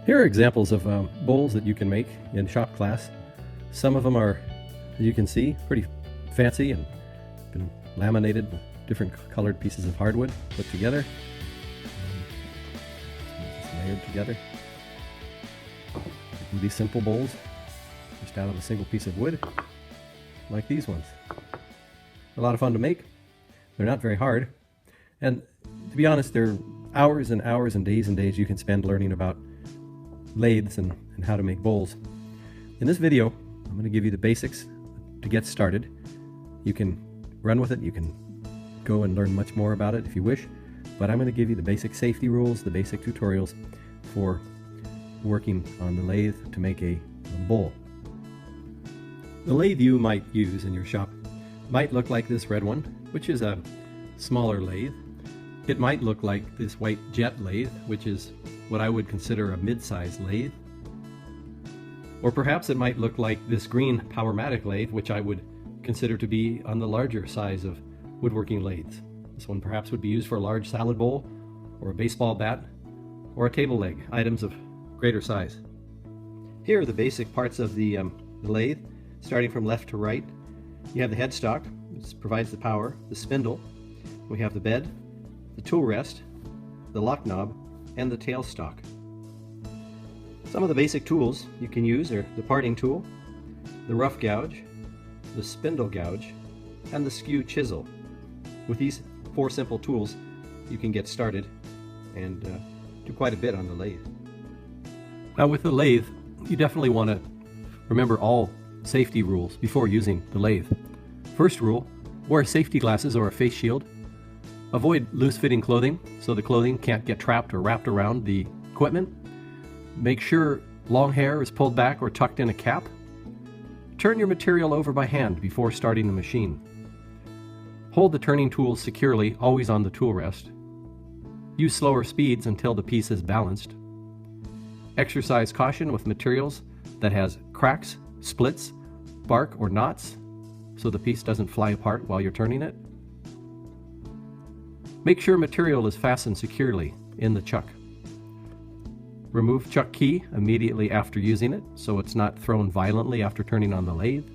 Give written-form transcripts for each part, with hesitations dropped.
Here are examples of bowls that you can make in shop class. Some of them are, as you can see, pretty fancy and been laminated with different colored pieces of hardwood put together. Just layered together. It can be simple bowls, just out of a single piece of wood, like these ones. A lot of fun to make. They're not very hard. And to be honest, they're hours and hours and days you can spend learning about lathes and how to make bowls. In this video, I'm going to give you the basics to get started. You can run with it, you can go and learn much more about it if you wish, but I'm going to give you the basic safety rules, the basic tutorials for working on the lathe to make a bowl. The lathe you might use in your shop might look like this red one, which is a smaller lathe. It might look like this white jet lathe, which is what I would consider a mid-sized lathe. Or perhaps it might look like this green Powermatic lathe, which I would consider to be on the larger size of woodworking lathes. This one perhaps would be used for a large salad bowl, or a baseball bat, or a table leg, items of greater size. Here are the basic parts of the lathe, starting from left to right. You have the headstock, which provides the power, the spindle, we have the bed, the tool rest, the lock knob, and the tailstock. Some of the basic tools you can use are the parting tool, the rough gouge, the spindle gouge, and the skew chisel. With these 4 simple tools, you can get started and do quite a bit on the lathe. Now with the lathe, you definitely want to remember all safety rules before using the lathe. First rule, wear safety glasses or a face shield. Avoid loose-fitting clothing so the clothing can't get trapped or wrapped around the equipment. Make sure long hair is pulled back or tucked in a cap. Turn your material over by hand before starting the machine. Hold the turning tools securely, always on the tool rest. Use slower speeds until the piece is balanced. Exercise caution with materials that has cracks, splits, bark, or knots so the piece doesn't fly apart while you're turning it. Make sure material is fastened securely in the chuck. Remove chuck key immediately after using it so it's not thrown violently after turning on the lathe.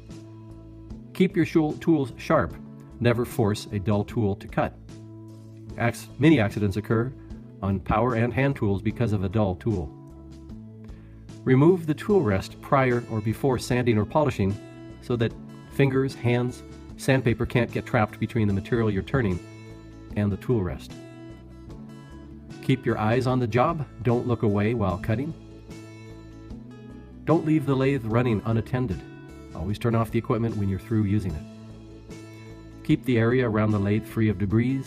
Keep your tools sharp. Never force a dull tool to cut. Many accidents occur on power and hand tools because of a dull tool. Remove the tool rest prior or before sanding or polishing so that fingers, hands, sandpaper can't get trapped between the material you're turning and the tool rest. Keep your eyes on the job. Don't look away while cutting. Don't leave the lathe running unattended. Always turn off the equipment when you're through using it. Keep the area around the lathe free of debris,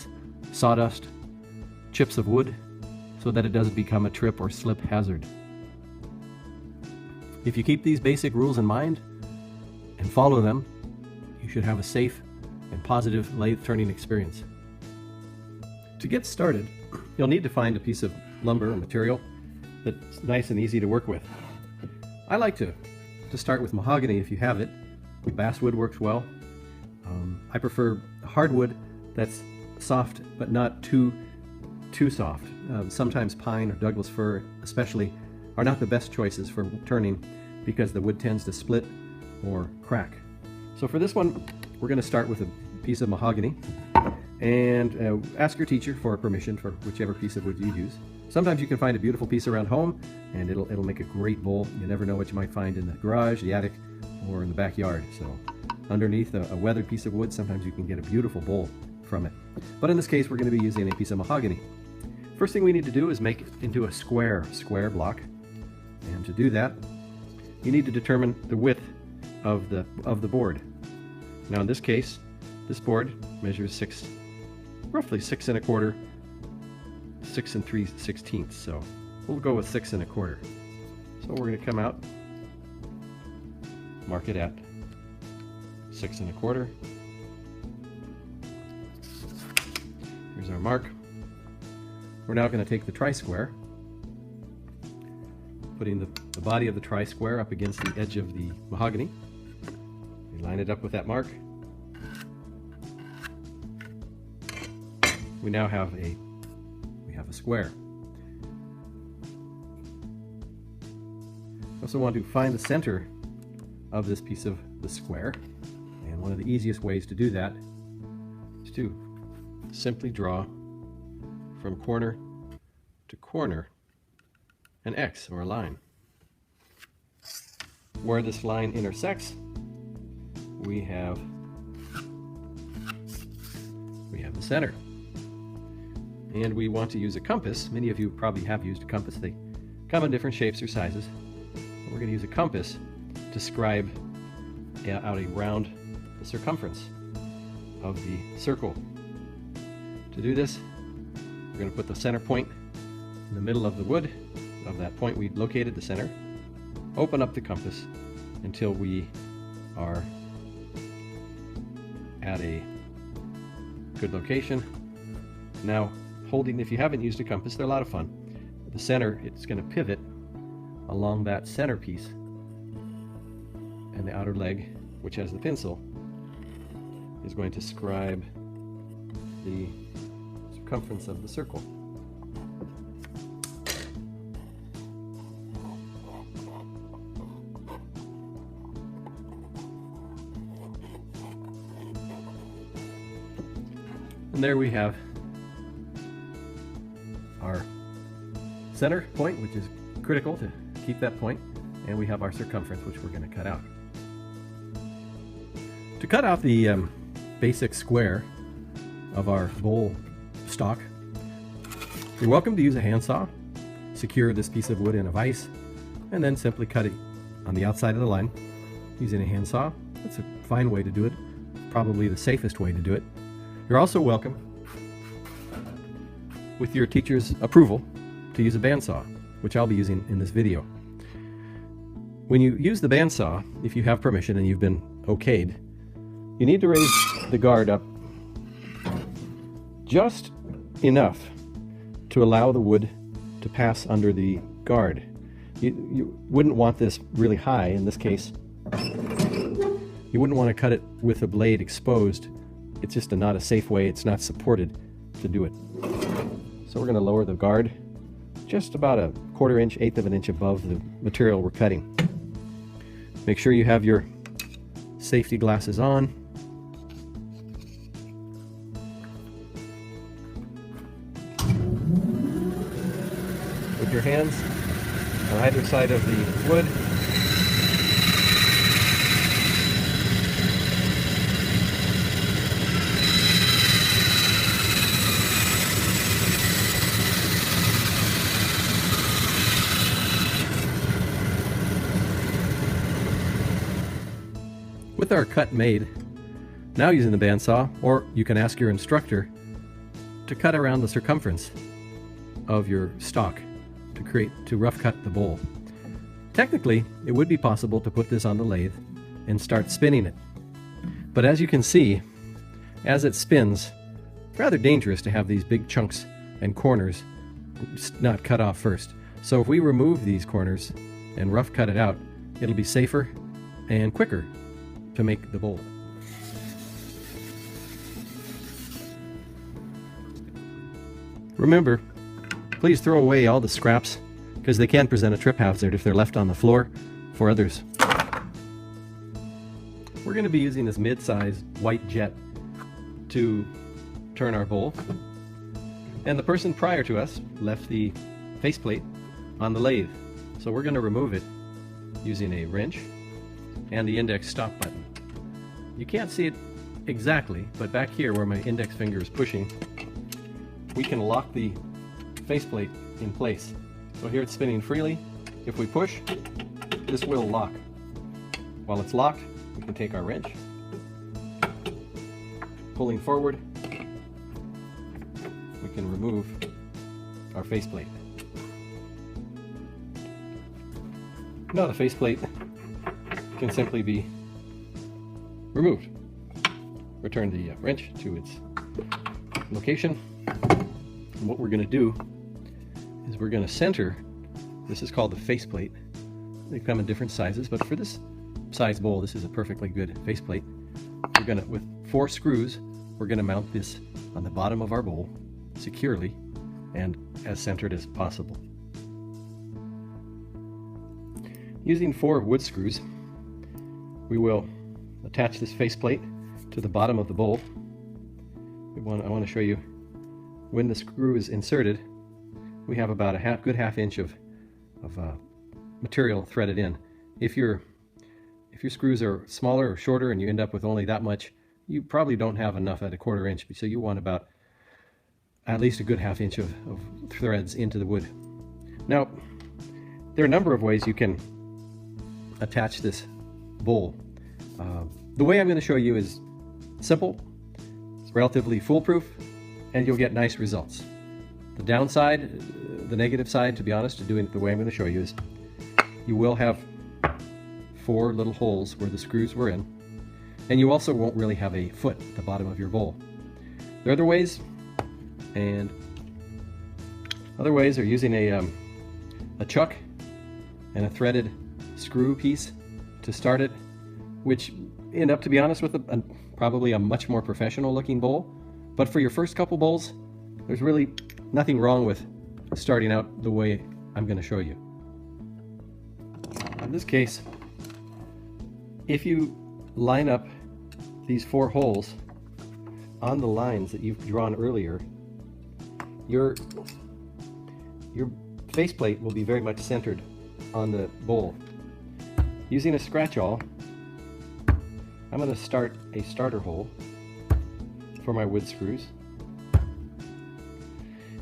sawdust, chips of wood, so that it doesn't become a trip or slip hazard. If you keep these basic rules in mind and follow them, you should have a safe and positive lathe turning experience. To get started, you'll need to find a piece of lumber or material that's nice and easy to work with. I like to start with mahogany if you have it. Basswood works well. I prefer hardwood that's soft but not too soft. Sometimes pine or Douglas fir especially are not the best choices for turning because the wood tends to split or crack. So for this one, we're going to start with a piece of mahogany and ask your teacher for permission for whichever piece of wood you use. Sometimes you can find a beautiful piece around home and it'll make a great bowl. You never know what you might find in the garage, the attic, or in the backyard. So underneath a weathered piece of wood, sometimes you can get a beautiful bowl from it. But in this case, we're going to be using a piece of mahogany. First thing we need to do is make it into a square block. And to do that, you need to determine the width of the board. Now in this case, this board measures roughly 6 1/4, 6 3/16. So we'll go with 6 1/4. So we're going to come out, mark it at 6 1/4. Here's our mark. We're now going to take the tri-square, putting the body of the tri-square up against the edge of the mahogany. We line it up with that mark. We now have a square. also want to find the center of this piece of the square. And one of the easiest ways to do that is to simply draw from corner to corner an X or a line. Where this line intersects, we have the center. And we want to use a compass. Many of you probably have used a compass. They come in different shapes or sizes. We're going to use a compass to scribe out around the circumference of the circle. To do this, we're going to put the center point in the middle of the wood of that point we located, the center. Open up the compass until we are at a good location. Now, holding, if you haven't used a compass, they're a lot of fun. The center, it's going to pivot along that center piece, and the outer leg, which has the pencil, is going to scribe the circumference of the circle. And there we have our center point, which is critical to keep that point, and we have our circumference, which we're going to cut out. To cut out the basic square of our bowl stock, you're welcome to use a handsaw. Secure this piece of wood in a vise, and then simply cut it on the outside of the line using a handsaw. That's a fine way to do it, probably the safest way to do it. You're also welcome, with your teacher's approval, to use a bandsaw, which I'll be using in this video. When you use the bandsaw, if you have permission and you've been okayed, you need to raise the guard up just enough to allow the wood to pass under the guard. You wouldn't want this really high. In this case, you wouldn't want to cut it with the blade exposed. It's just not a safe way. It's not supported to do it. So we're going to lower the guard just about a 1/4 inch, 1/8 of an inch above the material we're cutting. Make sure you have your safety glasses on. With your hands on either side of the wood, with our cut made, now using the bandsaw, or you can ask your instructor to cut around the circumference of your stock to rough cut the bowl. Technically, it would be possible to put this on the lathe and start spinning it. But as you can see, as it spins, it's rather dangerous to have these big chunks and corners not cut off first. So if we remove these corners and rough cut it out, it'll be safer and quicker to make the bowl. Remember, please throw away all the scraps, because they can present a trip hazard if they're left on the floor for others. We're going to be using this mid-size white jet to turn our bowl. And the person prior to us left the faceplate on the lathe. So we're going to remove it using a wrench and the index stop button. You can't see it exactly, but back here where my index finger is pushing, we can lock the faceplate in place. So here it's spinning freely. If we push, this will lock. While it's locked, we can take our wrench, pulling forward, we can remove our faceplate. Now the faceplate can simply be removed. Return the wrench to its location. And what we're going to do is we're going to center, this is called the faceplate. They come in different sizes, but for this size bowl, this is a perfectly good faceplate. We're going to, with 4 screws, we're going to mount this on the bottom of our bowl securely and as centered as possible. Using 4 wood screws, we will attach this faceplate to the bottom of the bowl. I want to show you when the screw is inserted. We have about a good half inch of material threaded in. If your screws are smaller or shorter and you end up with only that much, you probably don't have enough at a 1/4 inch, so you want about at least a good half inch of threads into the wood. Now, there are a number of ways you can attach this bowl. The way I'm going to show you is simple, it's relatively foolproof, and you'll get nice results. The downside, the negative side, to be honest, to doing it the way I'm going to show you is you will have 4 little holes where the screws were in, and you also won't really have a foot at the bottom of your bowl. There are other ways, and other ways are using a chuck and a threaded screw piece to start it, which end up, to be honest, with probably a much more professional looking bowl. But for your first couple bowls, there's really nothing wrong with starting out the way I'm going to show you. In this case, if you line up these 4 holes on the lines that you've drawn earlier, your faceplate will be very much centered on the bowl. Using a scratch-awl, I'm going to start a starter hole for my wood screws.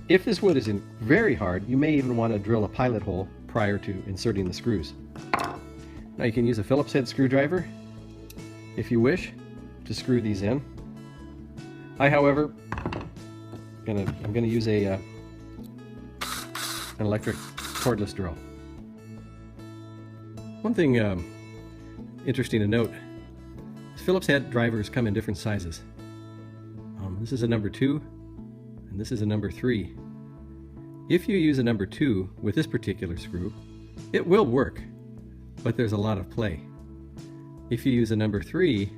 If this wood is very hard, you may even want to drill a pilot hole prior to inserting the screws. Now you can use a Phillips head screwdriver if you wish to screw these in. I, however, I'm going to use an electric cordless drill. One thing interesting to note is Phillips head drivers come in different sizes. This is a number 2 and this is a number 3. If you use a number 2 with this particular screw, it will work, but there's a lot of play. If you use a number 3,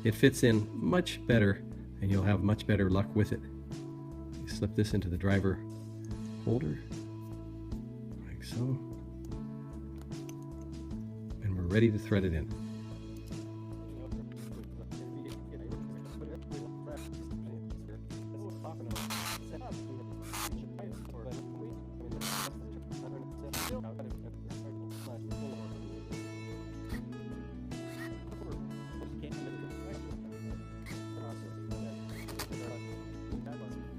it fits in much better and you'll have much better luck with it. You slip this into the driver holder, like so, and we're ready to thread it in.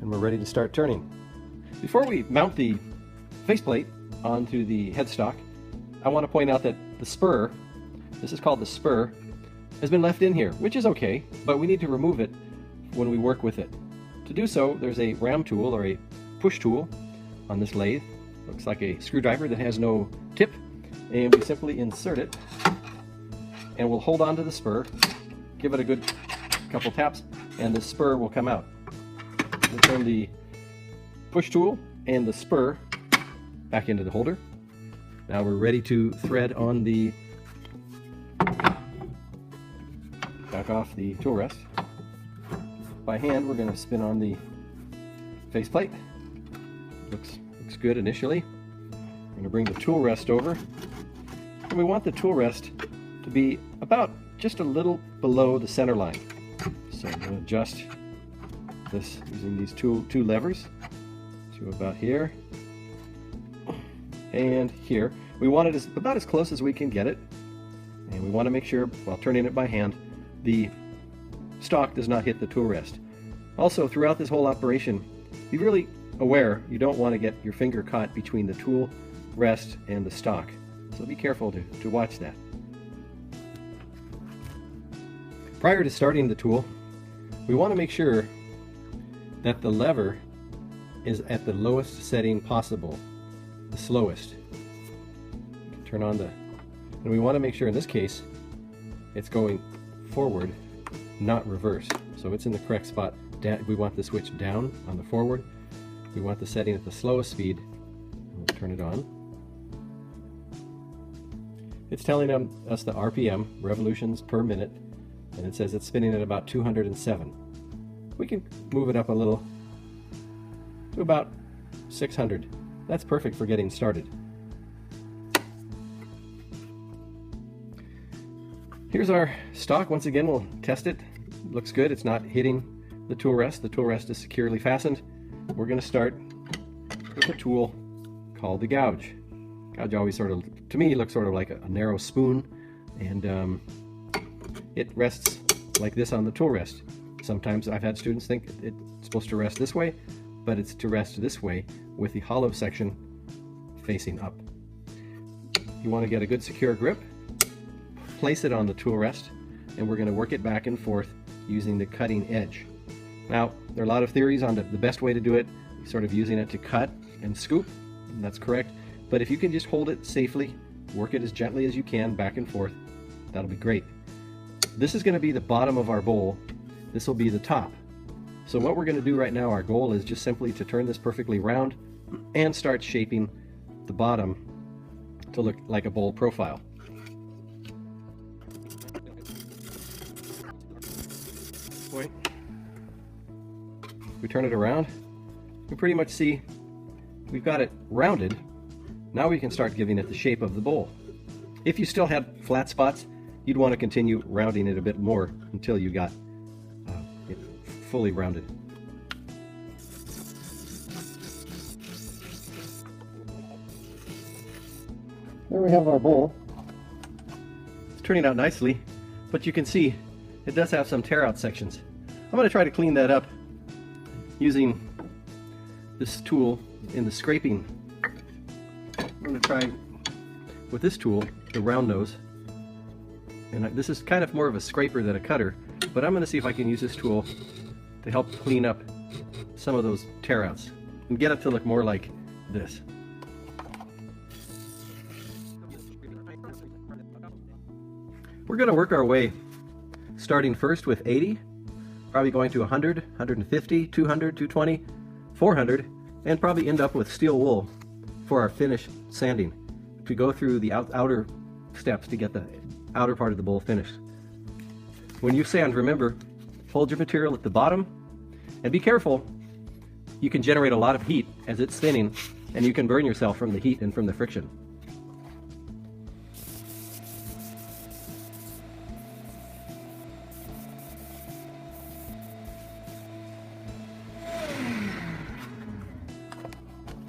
And we're ready to start turning. Before we mount the faceplate onto the headstock, I want to point out that the spur, this is called the spur, has been left in here, which is okay, but we need to remove it when we work with it. To do so, there's a ram tool or a push tool on this lathe. Looks like a screwdriver that has no tip, and we simply insert it, and we'll hold on to the spur, give it a good couple taps, and the spur will come out. We'll turn the push tool and the spur back into the holder. Now we're ready to thread on the back off the tool rest. By hand, we're going to spin on the faceplate. Looks good initially. We're going to bring the tool rest over, and we want the tool rest to be about just a little below the center line. So I'm going to adjust this using these two levers to about here and here. We want it about as close as we can get it, and we want to make sure, while turning it by hand, the stock does not hit the tool rest. Also, throughout this whole operation, be really aware you don't want to get your finger caught between the tool rest and the stock, so be careful to watch that. Prior to starting the tool, we want to make sure that the lever is at the lowest setting possible, the slowest. Turn on and we want to make sure in this case it's going forward, not reverse. So it's in the correct spot. We want the switch down on the forward. We want the setting at the slowest speed. We'll turn it on. It's telling us the RPM, revolutions per minute, and it says it's spinning at about 207. We can move it up a little to about 600. That's perfect for getting started. Here's our stock. Once again, we'll test it. Looks good. It's not hitting the tool rest. The tool rest is securely fastened. We're going to start with a tool called the gouge. Gouge always sort of, to me, looks sort of like a narrow spoon, and it rests like this on the tool rest. Sometimes I've had students think it's supposed to rest this way, but it's to rest this way with the hollow section facing up. You want to get a good secure grip, place it on the tool rest, and we're going to work it back and forth using the cutting edge. Now, there are a lot of theories on the best way to do it, sort of using it to cut and scoop, and that's correct. But if you can just hold it safely, work it as gently as you can back and forth, that'll be great. This is going to be the bottom of our bowl. This will be the top. So what we're going to do right now, our goal is just simply to turn this perfectly round and start shaping the bottom to look like a bowl profile. We turn it around, you pretty much see we've got it rounded. Now we can start giving it the shape of the bowl. If you still had flat spots, you'd want to continue rounding it a bit more until you got it fully rounded. There we have our bowl. It's turning out nicely, but you can see it does have some tear out sections. I'm going to try to clean that up using this tool in the scraping. I'm going to try with this tool, the round nose, and this is kind of more of a scraper than a cutter, but I'm going to see if I can use this tool to help clean up some of those tear outs and get it to look more like this. We're going to work our way starting first with 80, probably going to 100, 150, 200, 220, 400, and probably end up with steel wool for our finish sanding to go through the outer steps to get the outer part of the bowl finished. When you sand, remember, hold your material at the bottom and be careful. You can generate a lot of heat as it's spinning, and you can burn yourself from the heat and from the friction.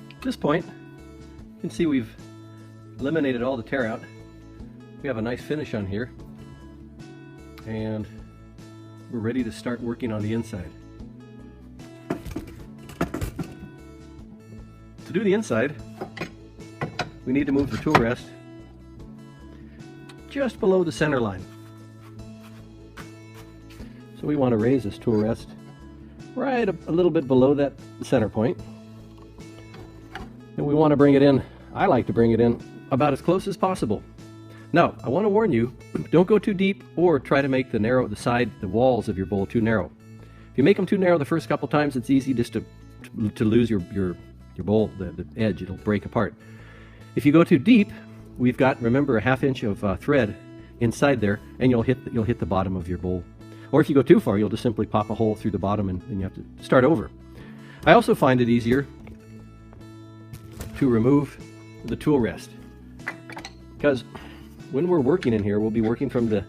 At this point, you can see we've eliminated all the tear out. We have a nice finish on here, and we're ready to start working on the inside. To do the inside, we need to move the tool rest just below the center line. So we want to raise this tool rest right a little bit below that center point. And we want to bring it in, I like to bring it in about as close as possible. Now, I want to warn you, don't go too deep or try to make the walls of your bowl too narrow. If you make them too narrow the first couple times, it's easy just to lose your bowl, the edge, it'll break apart. If you go too deep, we've got, remember, a ½ inch of thread inside there, and you'll hit the bottom of your bowl. Or if you go too far, you'll just simply pop a hole through the bottom and then you have to start over. I also find it easier to remove the tool rest, because when we're working in here, we'll be working from the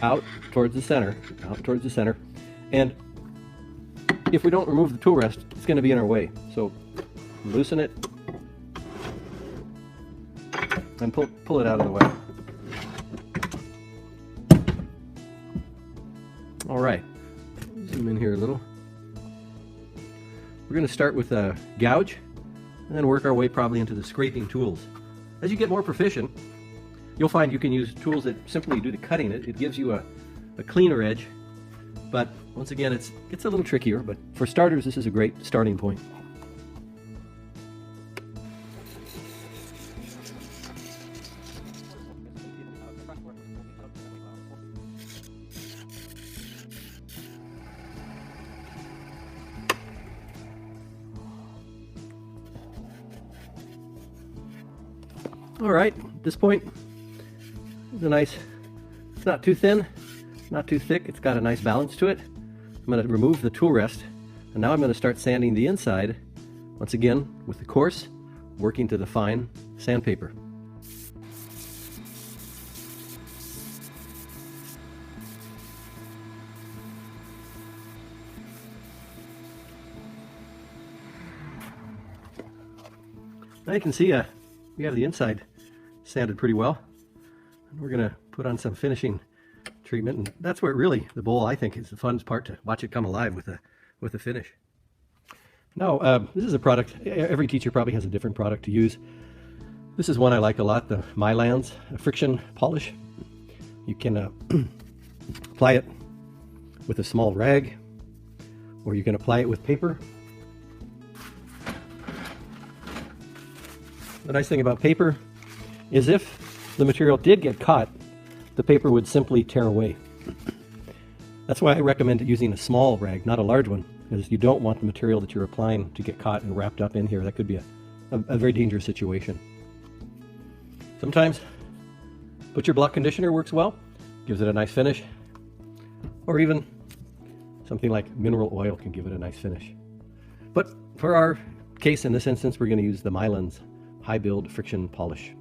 out towards the center, and if we don't remove the tool rest, it's going to be in our way. So loosen it and pull it out of the way. All right, zoom in here a little. We're going to start with a gouge and then work our way probably into the scraping tools. As you get more proficient, you'll find you can use tools that simply do the cutting. It gives you a cleaner edge, but once again, it's a little trickier, but for starters, this is a great starting point. All right, at this point, it's not too thin, not too thick, it's got a nice balance to it. I'm going to remove the tool rest, and now I'm going to start sanding the inside, once again, with the coarse, working to the fine sandpaper. Now you can see we have the inside sanded pretty well. And we're going to put on some finishing treatment, and that's where really the bowl, I think, is the fun part, to watch it come alive with the finish. Now, this is a product, every teacher probably has a different product to use. This is one I like a lot, the Mylands friction polish. You can apply it with a small rag, or you can apply it with paper. The nice thing about paper is if the material did get caught, the paper would simply tear away. That's why I recommend using a small rag, not a large one, because you don't want the material that you're applying to get caught and wrapped up in here. That could be a very dangerous situation. Sometimes butcher block conditioner works well, gives it a nice finish, or even something like mineral oil can give it a nice finish. But for our case in this instance, we're going to use the Mylands High Build Friction Polish.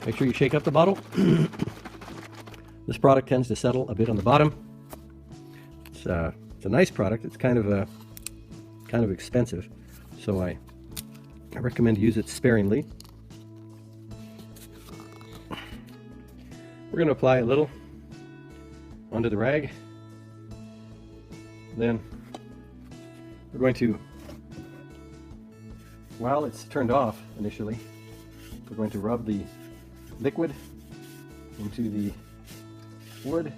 Make sure you shake up the bottle. This product tends to settle a bit on the bottom. It's a nice product. It's kind of expensive, so I recommend use it sparingly. We're going to apply a little onto the rag. Then we're going to, while it's turned off initially, we're going to rub the liquid into the wood.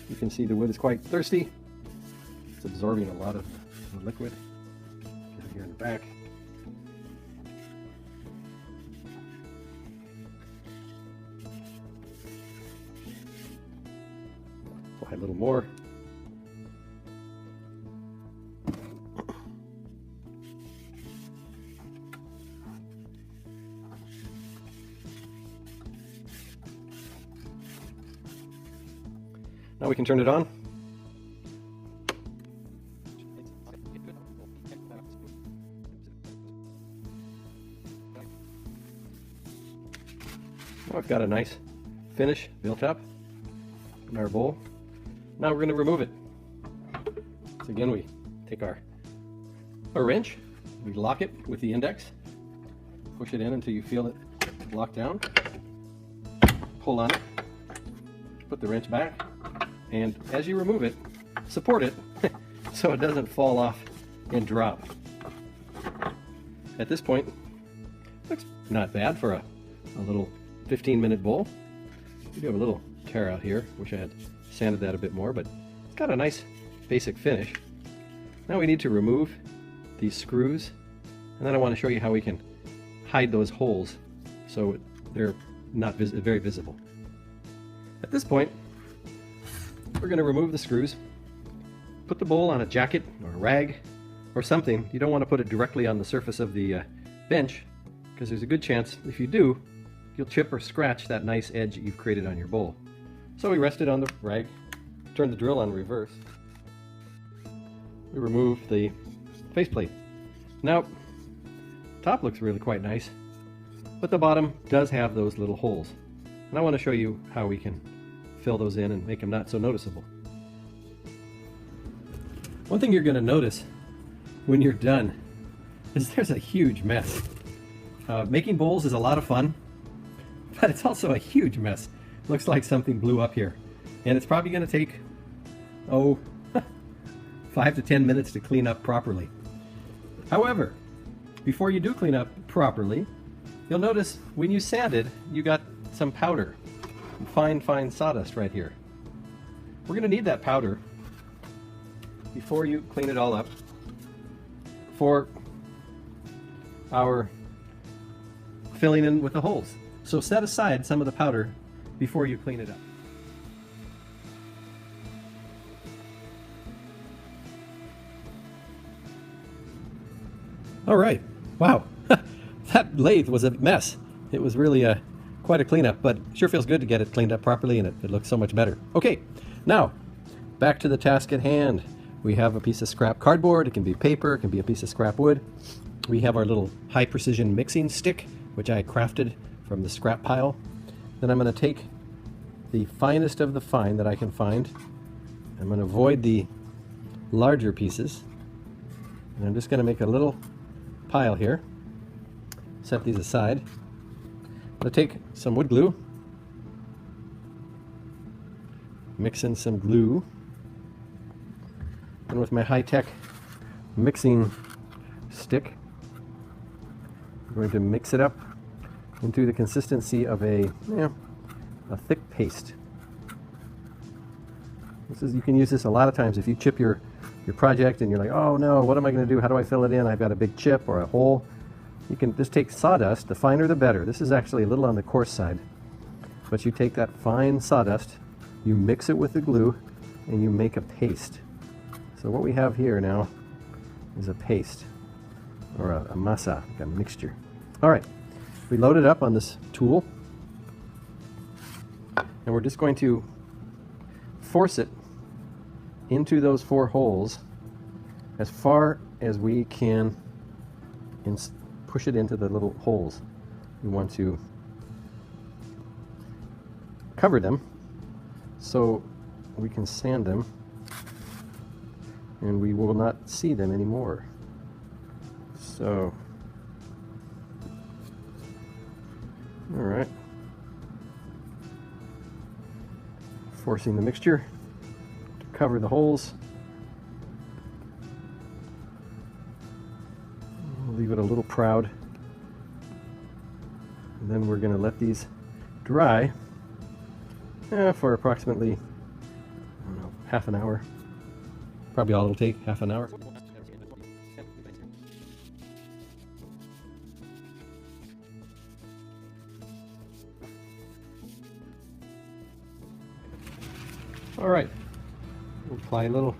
You can see the wood is quite thirsty. It's absorbing a lot of the liquid. Get it here in the back. Apply a little more. Now we can turn it on. Now I've got a nice finish built up in our bowl. Now we're going to remove it. So again, we take our wrench, we lock it with the index, push it in until you feel it lock down, pull on it, put the wrench back, and as you remove it, support it so it doesn't fall off and drop. At this point, looks not bad for a little 15-minute bowl. We do have a little tear out here. Wish I had sanded that a bit more, but it's got a nice basic finish. Now we need to remove these screws, and then I want to show you how we can hide those holes so they're not very visible. At this point, we're going to remove the screws, put the bowl on a jacket or a rag or something. You don't want to put it directly on the surface of the bench, because there's a good chance if you do, you'll chip or scratch that nice edge that you've created on your bowl. So we rest it on the rag, turn the drill on reverse. We remove the faceplate. Now, top looks really quite nice, but the bottom does have those little holes. And I want to show you how we can fill those in and make them not so noticeable. One thing you're going to notice when you're done is there's a huge mess. Making bowls is a lot of fun, but it's also a huge mess. Looks like something blew up here, and it's probably going to take 5 to 10 minutes to clean up properly. However, before you do clean up properly, you'll notice when you sanded, you got some powder, fine sawdust right here. We're going to need that powder before you clean it all up for our filling in with the holes. So set aside some of the powder before you clean it up. All right, wow, that lathe was a mess. It was really quite a cleanup, but sure feels good to get it cleaned up properly, and it looks so much better. Okay, now back to the task at hand. We have a piece of scrap cardboard. It can be paper, it can be a piece of scrap wood. We have our little high precision mixing stick, which I crafted from the scrap pile. Then I'm going to take the finest of the fine that I can find. I'm going to avoid the larger pieces, and I'm just going to make a little pile here. set these aside. I'll take some wood glue, mix in some glue, and with my high-tech mixing stick, I'm going to mix it up into the consistency of a thick paste. You can use this a lot of times if you chip your project and you're like, oh no, what am I going to do? How do I fill it in? I've got a big chip or a hole. You can just take sawdust, the finer the better. This is actually a little on the coarse side. But you take that fine sawdust, you mix it with the glue, and you make a paste. So what we have here now is a paste, or a masa, like a mixture. All right, we load it up on this tool, and we're just going to force it into those 4 holes as far as we can push it into the little holes. We want to cover them so we can sand them and we will not see them anymore. So, all right, forcing the mixture to cover the holes. We'll leave it a little proud. And then we're going to let these dry for approximately, I don't know, half an hour. Probably all it'll take, half an hour. All right, we'll apply a little of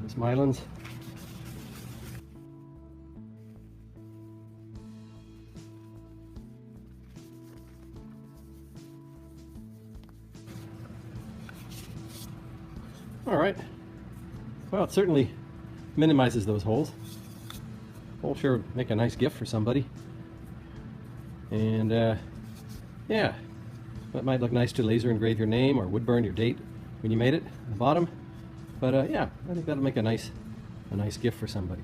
this Mylands. All right, well, it certainly minimizes those holes. Will sure make a nice gift for somebody. And yeah, that might look nice to laser engrave your name or wood burn your date when you made it at the bottom. But yeah, I think that'll make a nice gift for somebody.